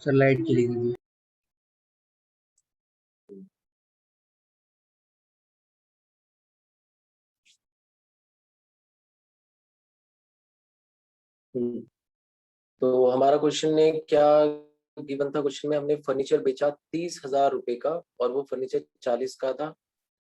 Sir light चली गई। तो हमारा क्वेश्चन ने क्या गिवन था, क्वेश्चन में हमने फर्नीचर बेचा 30,000 रुपए का और वो फर्नीचर 40 का था।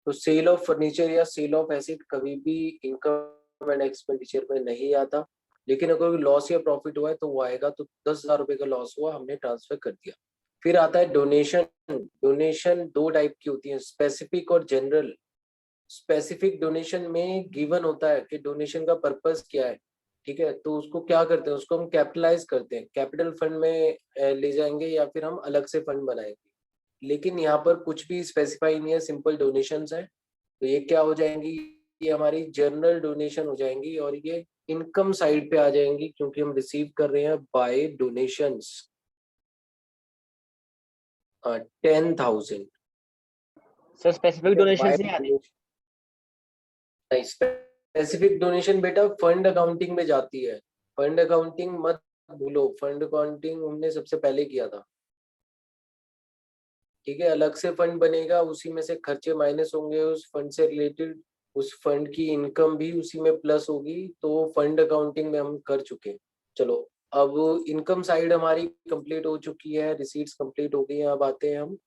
तो सेल ऑफ फर्नीचर या सेल ऑफ एसेट कभी भी इनकम एंड एक्सपेंडिचर में नहीं आता, लेकिन अगर लॉस या प्रॉफिट हुआ है तो वो आएगा। तो 10,000 रुपए का लॉस हुआ, हमने ट्रांसफर कर दिया। फिर आता है डोनेशन। डोनेशन दो टाइप की होती है, स्पेसिफिक और जनरल। स्पेसिफिक डोनेशन में गिवन होता है कि डोनेशन का पर्पस क्या है, ठीक है। तो उसको क्या करते हैं, उसको हम कैपिटलाइज करते हैं, कैपिटल फंड में ले जाएंगे या फिर हम अलग से फंड बनाएंगे। लेकिन यहाँ पर कुछ भी स्पेसिफाई नहीं है, सिंपल डोनेशंस है। तो ये क्या हो जाएंगी, ये हमारी जनरल डोनेशन हो जाएंगी और ये इनकम साइड पे आ जाएंगी क्योंकि हम रिसीव कर रहे हैं by donations 10,000। Sir specific donation by नहीं आने। स्पेसिफिक डोनेशन बेटा फंड अकाउंटिंग में जाती है। फंड अकाउंटिंग मत भूलो, फंड अकाउंटिंग हमने सबसे पहले किया था, ठीक है। अलग से फंड बनेगा, उसी में से खर्चे माइनस होंगे, उस फंड से रिलेटेड उस फंड की इनकम भी उसी में प्लस होगी। तो फंड अकाउंटिंग में हम कर चुके हैं। चलो, अब इनकम साइड हमारी कंप्लीट हो चुकी है, रिसीट्स कंप्लीट हो गई हैं। अब आते हैं हम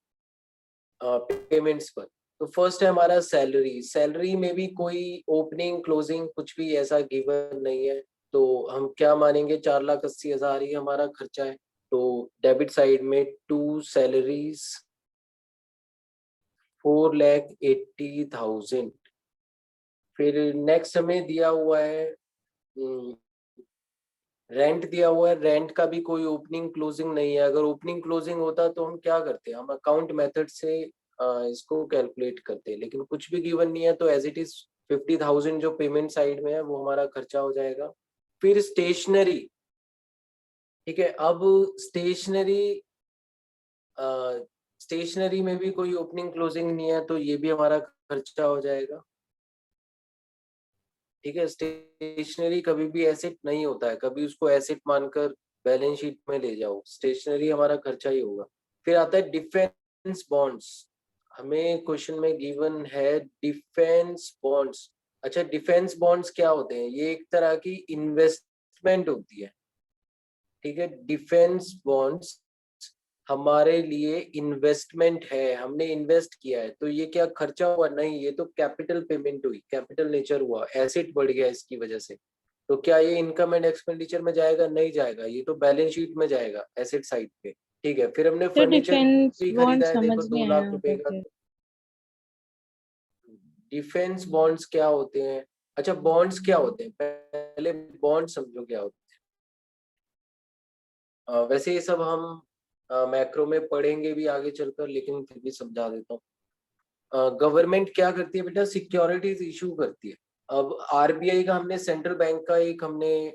पेमेंट्स पर। तो फर्स्ट है हमारा सैलरी। सैलरी में भी कोई ओपनिंग क्लोजिंग कुछ भी ऐसा गिवन नहीं है। तो हम क्या मानेंगे, 4,80,000 ही हमारा खर्चा है। तो डेबिट साइड में टू सैलरीज 4,80,000। फिर नेक्स्ट हमें दिया हुआ है रेंट दिया हुआ है। रेंट का भी कोई ओपनिंग क्लोजिंग नहीं है। अगर ओपनिंग क्लोजिंग होता तो हम क्या करते हैं, हम अकाउंट मेथड से इसको कैलकुलेट करते हैं, लेकिन कुछ भी गिवन नहीं है। तो एज इट इज 50,000 जो पेमेंट साइड में है वो हमारा खर्चा हो जाएगा। फिर स्टेशनरी, ठीक है। अब स्टेशनरी स्टेशनरी में भी कोई ओपनिंग क्लोजिंग नहीं है, तो ये भी हमारा खर्चा हो जाएगा, ठीक है। स्टेशनरी कभी भी एसेट नहीं होता है, कभी उसको एसेट मानकर बैलेंस शीट में ले जाओ, स्टेशनरी हमारा खर्चा ही होगा। फिर आता है डिफेंस बॉन्ड्स। हमें क्वेश्चन में गिवन है डिफेंस बॉन्ड्स। अच्छा, डिफेंस बॉन्ड्स क्या होते हैं, ये एक तरह की इन्वेस्टमेंट होती है, ठीक है। डिफेंस बॉन्ड्स हमारे लिए इन्वेस्टमेंट है, हमने इन्वेस्ट किया है। तो ये क्या खर्चा हुआ, नहीं, ये तो कैपिटल पेमेंट हुई, कैपिटल नेचर हुआ, एसेट बढ़ गया इसकी वजह से। तो क्या ये इनकम एंड एक्सपेंडिचर में जाएगा, नहीं जाएगा, ये तो बैलेंस शीट में जाएगा एसेट साइड पे, ठीक है। फिर हमने तो फर्नीचर डिफेंस भी बॉन्ड खरीदा है, समझ देखो में 2,00,000 रुपए आया का। फिर। डिफेंस बॉन्ड्स क्या होते हैं, अच्छा बॉन्ड्स क्या होते हैं, पहले बॉन्ड समझो क्या होते हैं। वैसे ये सब हम मैक्रो में पढ़ेंगे भी आगे चलकर, लेकिन फिर भी समझा देता हूँ। गवर्नमेंट क्या करती है बेटा, सिक्योरिटीज इशू करती है। अब आरबीआई का हमने सेंट्रल बैंक का एक हमने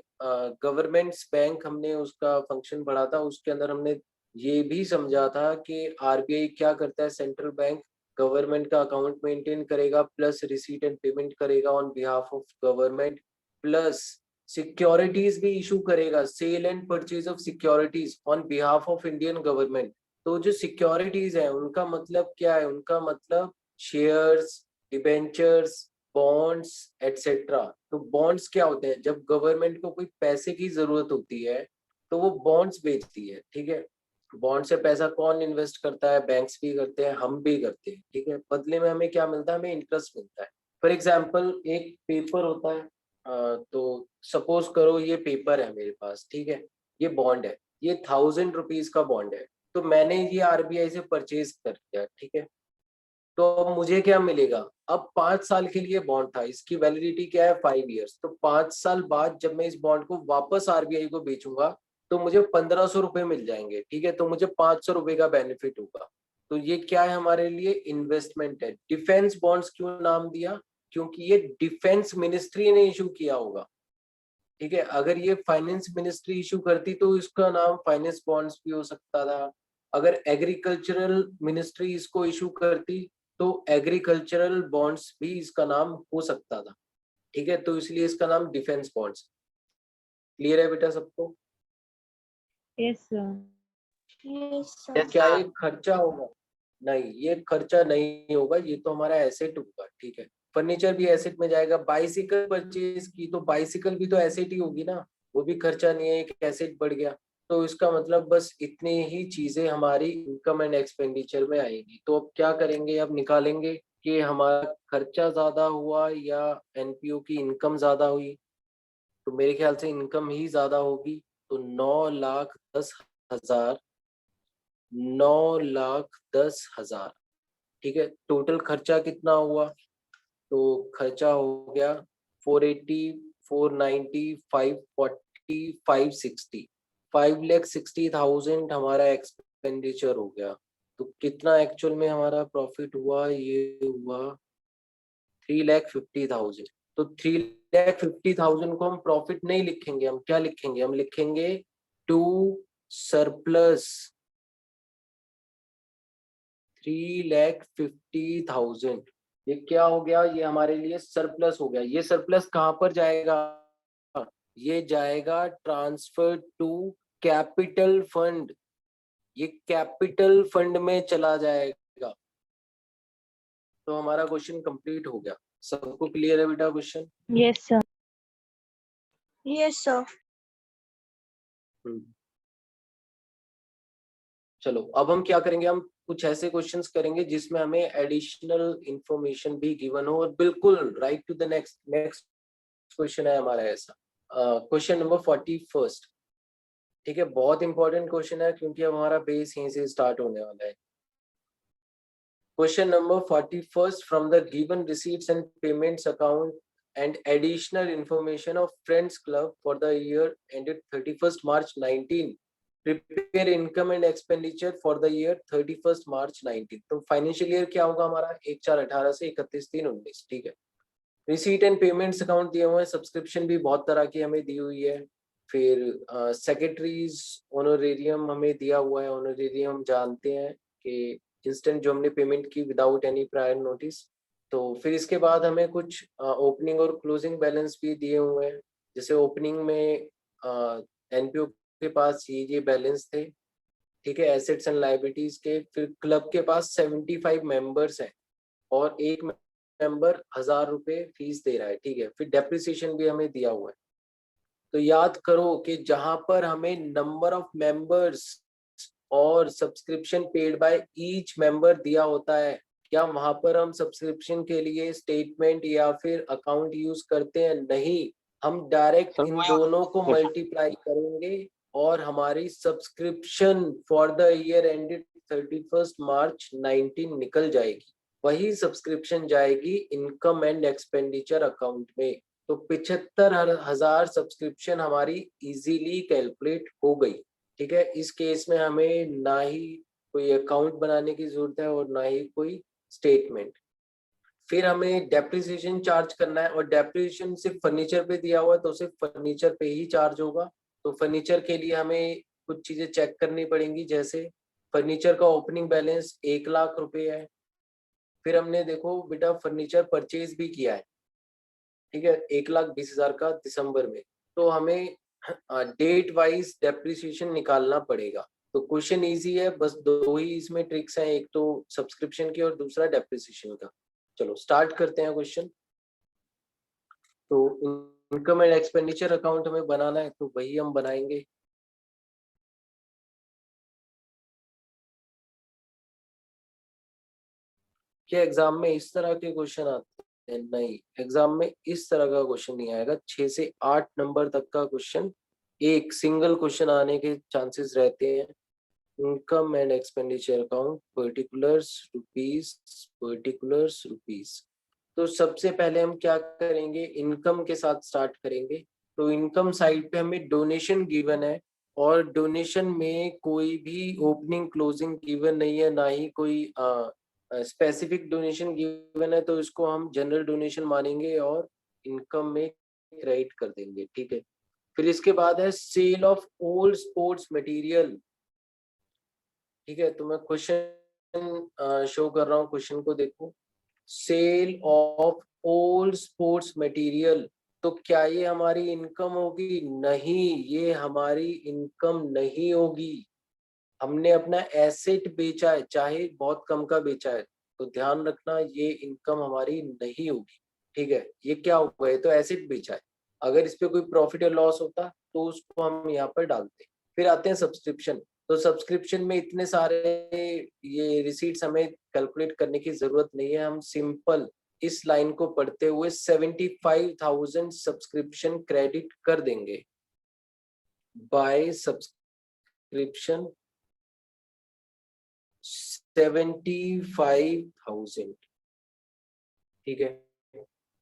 गवर्नमेंट्स बैंक हमने उसका फंक्शन पढ़ा था, उसके अंदर हमने ये भी समझा था कि आरबीआई क्या करता है, सेंट्रल बैंक गवर्नमेंट का अकाउंट मेंटेन करेगा, प्लस रिसीट एंड पेमेंट करेगा on behalf of government, plus securities भी इशू करेगा, sale and purchase of securities on behalf of Indian government. तो जो सिक्योरिटीज है उनका मतलब क्या है, उनका मतलब शेयर्स, डिबेंचर्स, बॉन्ड्स एटसेट्रा। तो बॉन्ड्स क्या होते हैं, जब गवर्नमेंट को कोई पैसे की जरूरत होती है तो वो बॉन्ड्स बेचती है, ठीक है। बॉन्ड से पैसा कौन इन्वेस्ट करता है, बैंक्स भी करते हैं, हम भी करते हैं, ठीक है। बदले में हमें क्या मिलता है, हमें इंटरेस्ट मिलता है। फॉर एग्जाम्पल एक पेपर होता है, तो सपोज करो ये पेपर है मेरे पास, ठीक है। ये बॉन्ड है, ये 1,000 रुपीज का बॉन्ड है। तो मैंने ये आरबीआई से परचेज कर लिया, ठीक है। तो अब मुझे क्या मिलेगा, अब 5 साल के लिए बॉन्ड था, इसकी वैलिडिटी क्या है, 5 इयर्स। तो 5 साल बाद जब मैं इस बॉन्ड को वापस आरबीआई को बेचूंगा तो मुझे 1,500 रुपए मिल जाएंगे, ठीक है। तो मुझे 500 रुपए का बेनिफिट होगा। तो ये क्या है, हमारे लिए इन्वेस्टमेंट है। डिफेंस बॉन्ड्स क्यों नाम दिया, क्योंकि ये डिफेंस मिनिस्ट्री ने इशू किया होगा, ठीक है। अगर ये फाइनेंस मिनिस्ट्री इशू करती तो इसका नाम फाइनेंस बॉन्ड्स भी हो सकता था। अगर एग्रीकल्चरल मिनिस्ट्री इसको इशू करती तो एग्रीकल्चरल बॉन्ड्स भी इसका नाम हो सकता था, ठीक है। तो इसलिए इसका नाम डिफेंस बॉन्ड्स। क्लियर है बेटा सबको? Yes sir. Yes, sir. Yes, क्या sir. ये खर्चा होगा? नहीं, ये खर्चा नहीं होगा, ये तो हमारा एसेट होगा, ठीक है। फर्नीचर भी एसेट में जाएगा। बाइसिकल परचेज की तो बाइसिकल भी तो एसेट ही होगी ना, वो भी खर्चा नहीं है, एक एसेट बढ़ गया। तो इसका मतलब बस इतनी ही चीजें हमारी इनकम एंड एक्सपेंडिचर में आएगी। तो अब क्या करेंगे, अब निकालेंगे कि हमारा खर्चा ज्यादा हुआ या एनपीओ की इनकम ज्यादा हुई। तो मेरे ख्याल से इनकम ही ज्यादा होगी। तो 9,10,000, 9,10,000, ठीक है। टोटल खर्चा कितना हुआ? तो खर्चा हो गया 480, 490, 540, 560, 5,60,000 हमारा एक्सपेंडिचर हो गया। तो कितना एक्चुअल में हमारा प्रॉफिट हुआ? ये हुआ 3,50,000। तो 3,50,000 को हम प्रॉफिट नहीं लिखेंगे, हम क्या लिखेंगे? हम लिखेंगे टू सरप्लस 3,50,000। ये क्या हो गया? ये हमारे लिए सरप्लस हो गया। ये सरप्लस कहाँ पर जाएगा? ये जाएगा ट्रांसफर टू कैपिटल फंड। ये कैपिटल फंड में चला जाएगा। तो हमारा क्वेश्चन कंप्लीट हो गया। सबको क्लियर है बेटा question? Yes, sir. Yes, sir. चलो अब हम क्या करेंगे, हम कुछ ऐसे क्वेश्चंस करेंगे जिसमें हमें एडिशनल इंफॉर्मेशन भी गिवन हो। और बिल्कुल right to the next next question है हमारा ऐसा। क्वेश्चन नंबर 41, ठीक है। बहुत इंपॉर्टेंट क्वेश्चन है क्योंकि अब हमारा बेस यहीं से स्टार्ट होने वाला है। Question number 41, from the given receipts and payments account and additional information of Friends Club for the year ended 31st March 19, prepare income and expenditure for the year 31st March 19। तो financial year क्या होगा हमारा? 1/4/18 से 31/3/19, ठीक है। Receipt and payments account दिए हुए हैं। सब्सक्रिप्शन भी बहुत तरह की हमें दी हुई है। फिर सेक्रेटरीज ऑनोरेरियम हमें दिया हुआ है। ऑनोरेरियम जानते हैं कि इंस्टेंट जो हमने पेमेंट की विदाउट एनी प्रायर नोटिस। तो फिर इसके बाद हमें कुछ ओपनिंग और क्लोजिंग बैलेंस भी दिए हुए हैं। जैसे ओपनिंग में एनपीओ के पास ये बैलेंस थे, ठीक है, एसेट्स एंड लाइबिलिटीज के। फिर क्लब के पास 75 मेंबर्स हैं और एक मेंबर 1,000 रुपए फीस दे रहा है, ठीक है। फिर डेप्रिसिएशन भी हमें दिया हुआ है। तो याद करो कि जहां पर हमें नंबर ऑफ मेंबर्स और subscription paid by each member दिया होता है, क्या वहां पर हम सब्सक्रिप्शन के लिए स्टेटमेंट या फिर अकाउंट यूज करते हैं? नहीं, हम डायरेक्ट Sir, इन दोनों को yes. मल्टीप्लाई करेंगे और हमारी subscription for the year ended 31st मार्च 19 निकल जाएगी। वही सब्सक्रिप्शन जाएगी इनकम एंड एक्सपेंडिचर अकाउंट में। तो 75,000 सब्सक्रिप्शन हमारी इजीली कैलकुलेट हो गई, ठीक है। इस केस में हमें ना ही कोई अकाउंट बनाने की जरूरत है और ना ही कोई स्टेटमेंट। फिर हमें डेप्रिसिएशन चार्ज करना है और डेप्रिसिएशन सिर्फ फर्नीचर पे दिया हुआ है तो सिर्फ फर्नीचर पे ही चार्ज होगा। तो फर्नीचर के लिए हमें कुछ चीजें चेक करनी पड़ेंगी। जैसे फर्नीचर का ओपनिंग बैलेंस 1,00,000 रुपए है। फिर हमने देखो बेटा फर्नीचर परचेज भी किया है, ठीक है, 1,20,000 का दिसंबर में। तो हमें डेट वाइज डेप्रिसिएशन निकालना पड़ेगा। तो क्वेश्चन इजी है, बस दो ही इसमें ट्रिक्स हैं, एक तो सब्सक्रिप्शन की और दूसरा डेप्रिसिएशन का। चलो स्टार्ट करते हैं क्वेश्चन। तो इनकम एंड एक्सपेंडिचर अकाउंट हमें बनाना है तो वही हम बनाएंगे। क्या एग्जाम में इस तरह के क्वेश्चन आते हैं? नहीं, एग्जाम में इस तरह का क्वेश्चन नहीं आएगा। 6 से 8 नंबर तक का क्वेश्चन एक सिंगल क्वेश्चन आने के चांसेस रहते हैं। Income and expenditure account, particulars rupees. तो सबसे पहले हम क्या करेंगे, इनकम के साथ स्टार्ट करेंगे। तो इनकम साइड पे हमें डोनेशन गिवन है और डोनेशन में कोई भी ओपनिंग क्लोजिंग गिवन नहीं है, ना ही कोई स्पेसिफिक डोनेशन गिवन है। तो इसको हम जनरल डोनेशन मानेंगे और इनकम में क्रेडिट कर देंगे, ठीक है। फिर इसके बाद है sale of old sports material, ठीक है। तो मैं क्वेश्चन शो कर रहा हूँ, क्वेश्चन को देखो। Sale of old sports material, तो क्या ये हमारी इनकम होगी? नहीं, ये हमारी इनकम नहीं होगी। हमने अपना एसेट बेचा है, चाहे बहुत कम का बेचा है, तो ध्यान रखना ये इनकम हमारी नहीं होगी, ठीक है। ये क्या होगा, ये तो एसेट बेचा है, अगर इस पे कोई प्रॉफिट या लॉस होता तो उसको हम यहाँ पर डालते। फिर आते हैं सब्सक्रिप्शन। तो सब्सक्रिप्शन में इतने सारे ये रिसीट्स हमें कैलकुलेट करने की जरूरत नहीं है, हम सिंपल इस लाइन को पढ़ते हुए 75,000 सब्सक्रिप्शन क्रेडिट कर देंगे बाय सब्सक्रिप्शन 75,000, ठीक है।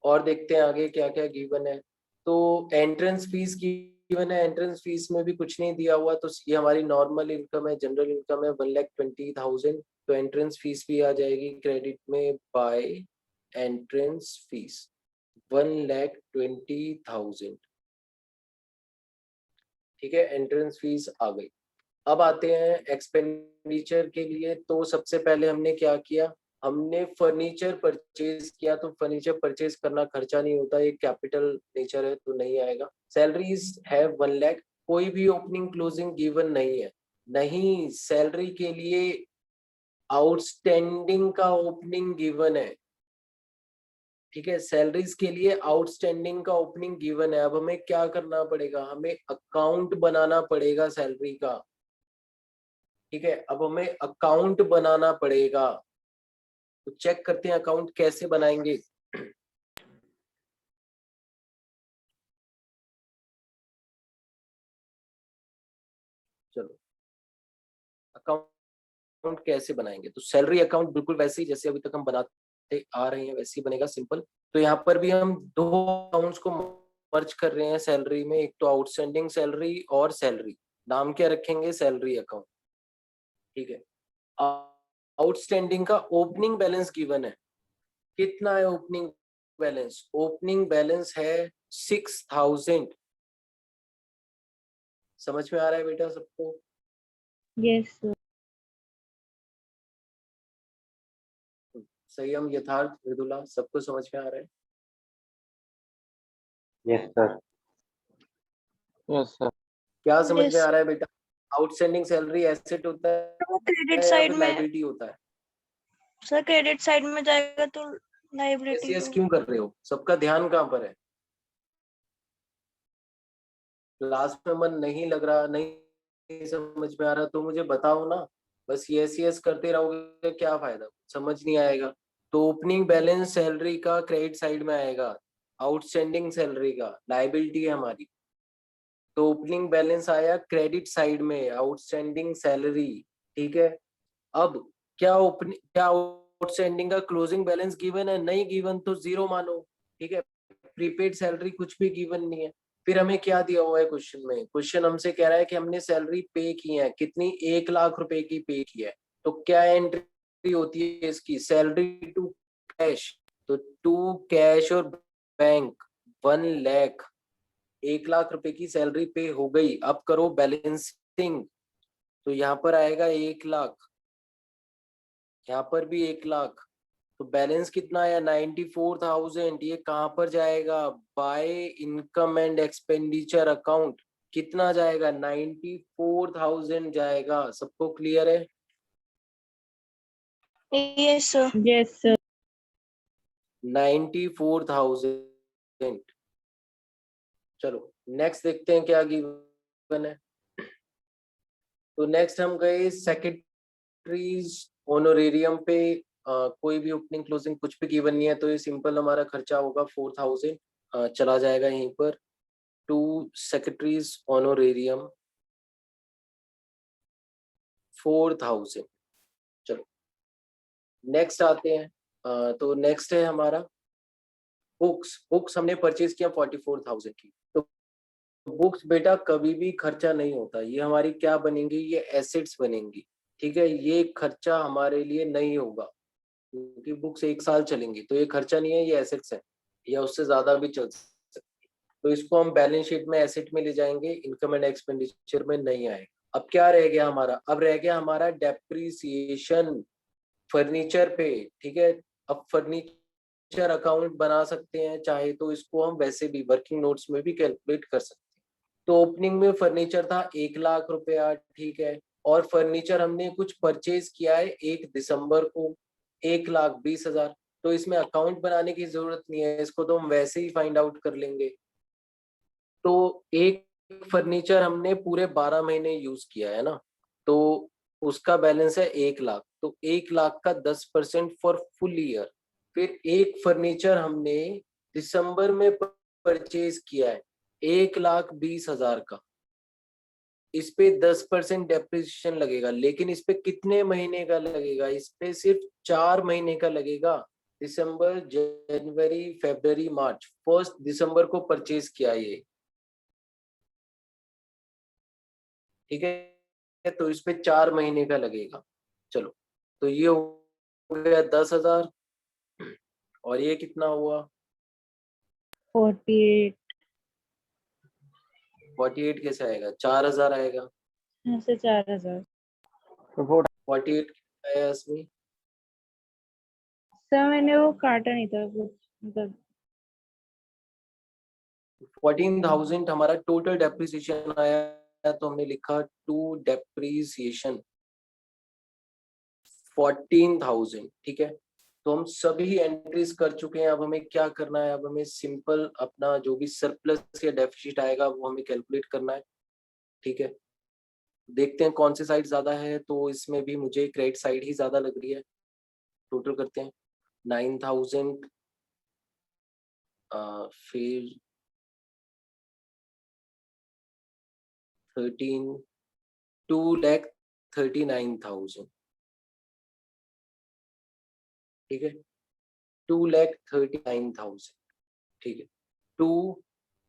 और देखते हैं आगे क्या क्या गिवन है। तो एंट्रेंस फीस गिवन है, एंट्रेंस फीस में भी कुछ नहीं दिया हुआ, तो ये हमारी नॉर्मल इनकम है, जनरल इनकम है 1,20,000, तो एंट्रेंस फीस भी आ जाएगी क्रेडिट में बाय एंट्रेंस फीस 1,20,000, ठीक है। एंट्रेंस फीस आ गई। अब आते हैं एक्सपेंडिचर के लिए। तो सबसे पहले हमने क्या किया, हमने फर्नीचर परचेज किया। तो फर्नीचर परचेज करना खर्चा नहीं होता, ये कैपिटल नेचर है तो नहीं आएगा। सैलरीज है 1 लाख, कोई भी ओपनिंग क्लोजिंग गिवन नहीं है, नहीं। सैलरी के लिए आउटस्टैंडिंग का ओपनिंग गिवन है, ठीक है। सैलरीज के लिए आउटस्टैंडिंग का ओपनिंग गिवन है। अब हमें क्या करना पड़ेगा, हमें अकाउंट बनाना पड़ेगा सैलरी का, ठीक है। अब हमें अकाउंट बनाना पड़ेगा, तो चेक करते हैं अकाउंट कैसे बनाएंगे। चलो अकाउंट कैसे बनाएंगे, तो सैलरी अकाउंट बिल्कुल वैसे ही जैसे अभी तक हम बनाते आ रहे हैं वैसे ही बनेगा, सिंपल। तो यहाँ पर भी हम दो अकाउंट्स को मर्ज कर रहे हैं सैलरी में, एक तो आउटस्टैंडिंग सैलरी और सैलरी, नाम क्या रखेंगे, सैलरी अकाउंट, ठीक है। आउटस्टैंडिंग का ओपनिंग बैलेंस गिवन है, कितना है ओपनिंग बैलेंस, ओपनिंग बैलेंस है 6,000। समझ में आ रहा है बेटा सबको? Yes, sir. संयम, यथार्थ, मृदुला, सबको समझ में आ रहा है? Yes, sir. Yes, sir. क्या समझ Yes, में आ रहा है बेटा? आउटस्टैंडिंग सैलरी एसेट होता वो क्रेडिट है या साइड फिर में, लाइबिलिटी होता है? सर क्रेडिट साइड में जाएगा तो लाइबिलिटी यस हो। क्यों कर रहे हो, सबका ध्यान कहाँ पर है? क्लास में मन नहीं लग रहा, नहीं समझ में आ रहा तो मुझे बताओ ना, बस यस करते रहोगे क्या फायदा, समझ नहीं आएगा। तो ओपनिंग बैलेंस सैलरी का क्रेडिट साइड में आएगा, आउटस्टैंडिंग सैलरी का लाइबिलिटी है हमारी, तो ओपनिंग बैलेंस आया क्रेडिट साइड में, आउटस्टैंडिंग सैलरी, ठीक है। अब क्या आउटस्टैंडिंग का क्लोजिंग बैलेंस गिवन है, नहीं गिवन तो जीरो मानो, ठीक है। प्रीपेड सैलरी कुछ भी गिवन नहीं है। फिर हमें क्या दिया हुआ है क्वेश्चन में, क्वेश्चन हमसे कह रहा है कि हमने सैलरी पे की है, कितनी, 1,00,000 रुपए की पे की है। तो क्या एंट्री होती है इसकी, सैलरी टू कैश, तो टू कैश और बैंक 1,00,000, 1,00,000 रुपए की सैलरी पे हो गई। अब करो बैलेंसिंग, तो यहाँ पर आएगा 1,00,000, यहाँ पर भी 1,00,000, तो बैलेंस कितना आया 94,000। ये कहाँ पर जाएगा, by income and expenditure account, कितना जाएगा 94,000 जाएगा। सबको क्लियर है? Yes, sir. Yes, sir. 94,000। चलो नेक्स्ट देखते हैं क्या गिवन है। तो नेक्स्ट हम गए सेक्रेटरीज ऑनोरेरियम पे, कोई भी ओपनिंग क्लोजिंग कुछ भी गिवन नहीं है, तो ये सिंपल हमारा खर्चा होगा 4,000, चला जाएगा यहीं पर टू सेक्रेटरीज ऑनोरेरियम 4,000। चलो नेक्स्ट आते हैं। तो नेक्स्ट है हमारा बुक्स हमने परचेज किया 44,000 की। तो बुक्स बेटा कभी भी खर्चा नहीं होता, ये हमारी क्या बनेंगी, ये एसेट्स बनेंगी, ठीक है। ये खर्चा हमारे लिए नहीं होगा क्योंकि बुक्स 1 साल चलेंगी, तो ये खर्चा नहीं है, ये एसेट्स है, या उससे ज्यादा भी चल सकती है। तो इसको हम बैलेंस शीट में एसेट में ले जाएंगे, इनकम एंड एक्सपेंडिचर में नहीं आएगा। अब क्या रह गया हमारा, अब रह गया हमारा डेप्रीसिएशन फर्नीचर पे, ठीक है। अब फर्नीचर अकाउंट बना सकते हैं चाहे तो, इसको हम वैसे भी वर्किंग नोट्स में भी कैलकुलेट कर सकते हैं। तो ओपनिंग में फर्नीचर था 1,00,000 रुपया, ठीक है। और फर्नीचर हमने कुछ परचेज किया है 1 दिसंबर को 1,20,000, तो इसमें अकाउंट बनाने की जरूरत नहीं है, इसको तो हम वैसे ही फाइंड आउट कर लेंगे। तो एक फर्नीचर हमने पूरे 12 महीने यूज किया है ना, तो उसका बैलेंस है 1,00,000, तो 1,00,000 का 10% फॉर फुल ईयर। फिर एक फर्नीचर हमने दिसंबर में परचेज किया है 1,20,000 का, इस पे 10% डेप्रिसिएशन लगेगा, लेकिन इस पे कितने महीने का लगेगा? इस पे सिर्फ 4 महीने का लगेगा। दिसंबर, जनवरी, फरवरी, मार्च, 1 दिसंबर को परचेज किया ये, ठीक है, तो इस पे 4 महीने का लगेगा। चलो, तो ये हो गया 10,000, और ये कितना हुआ? 48 48 कैसे आएगा? 4,000 आएगा। से 4,000। तो वो 48 कितना आया इसमें? सर मैंने वो काटा नहीं था कुछ, मतलब 14,000 हमारा टोटल डेप्रिसिएशन आया, तो हमने लिखा टू डेप्रिसिएशन 14,000, ठीक है। तो हम सभी एंट्रीज कर चुके हैं। अब हमें क्या करना है? अब हमें सिंपल अपना जो भी सरप्लस या डेफिसिट आएगा वो हमें कैलकुलेट करना है, ठीक है। देखते हैं कौन सी साइड ज्यादा है, तो इसमें भी मुझे क्रेडिट साइड ही ज्यादा लग रही है। टोटल करते हैं 9,000, फिर 13, 2,39,000, ठीक है, 2,39,000, ठीक है। टू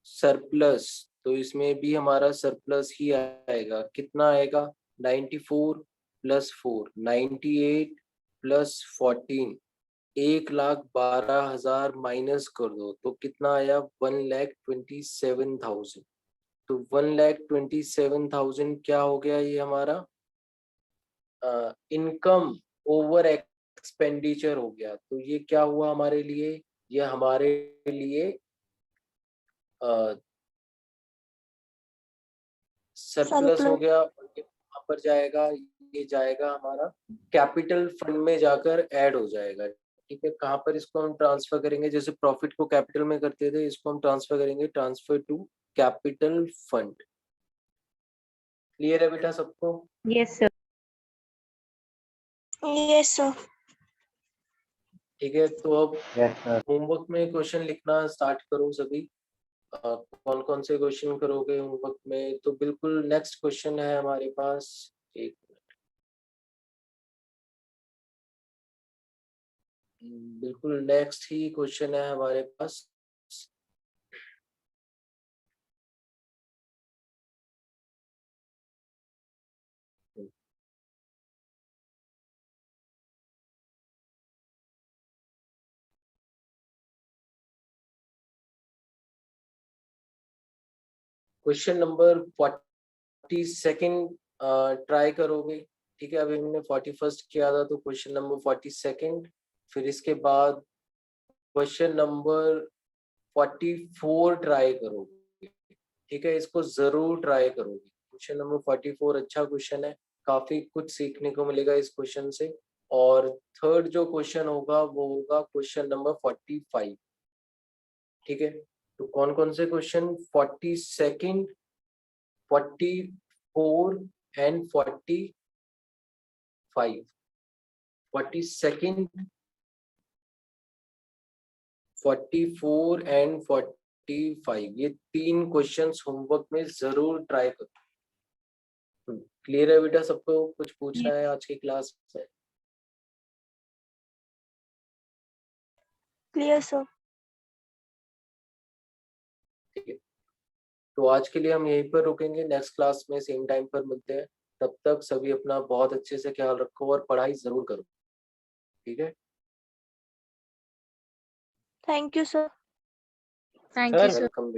सरप्लस, तो इसमें भी हमारा सरप्लस ही आएगा। कितना आएगा? 94 प्लस 4, 98 प्लस 14, 1,12,000 माइनस कर दो तो कितना आया? 1,27,000। तो 1,27,000 क्या हो गया? ये हमारा इनकम ओवर एक्सपेंडिचर हो गया। तो ये क्या हुआ हमारे लिए? ये हमारे लिए सरप्लस हो गया, और ये वहां पर जाएगा, ये जाएगा हमारा कैपिटल फंड में जाकर ऐड हो जाएगा, ठीक है। कहाँ पर इसको हम ट्रांसफर करेंगे? जैसे प्रॉफिट को कैपिटल में करते थे, इसको हम ट्रांसफर करेंगे, transfer to capital fund. Clear है बेटा सबको? Yes sir. Yes sir. ठीक है, तो अब yes sir होमवर्क में क्वेश्चन लिखना स्टार्ट करो सभी। कौन कौन से क्वेश्चन करोगे होमवर्क में? तो बिल्कुल नेक्स्ट क्वेश्चन है हमारे पास, एक बिल्कुल नेक्स्ट ही क्वेश्चन है हमारे पास। क्वेश्चन नंबर 42 ट्राई करोगे, ठीक है। अभी हमने 41 किया था, तो क्वेश्चन नंबर 42, फिर इसके बाद क्वेश्चन नंबर 44 ट्राई करोगे, ठीक है। इसको जरूर ट्राई करोगे। क्वेश्चन नंबर 44 अच्छा क्वेश्चन है, काफी कुछ सीखने को मिलेगा इस क्वेश्चन से। और थर्ड जो क्वेश्चन होगा वो होगा क्वेश्चन नंबर 45, ठीक है। तो कौन कौन से क्वेश्चन? 42, 44 एंड 45, 42, 44 एंड 45, ये 3 क्वेश्चंस होमवर्क में जरूर ट्राई करो। क्लियर है बेटा सबको? कुछ पूछना है आज की क्लास में? Clear sir. ठीक है, तो आज के लिए हम यहीं पर रुकेंगे, नेक्स्ट क्लास में सेम टाइम पर मिलते हैं। तब तक सभी अपना बहुत अच्छे से ख्याल रखो और पढ़ाई जरूर करो, ठीक है। Thank you sir. Thank you sir sir. Welcome.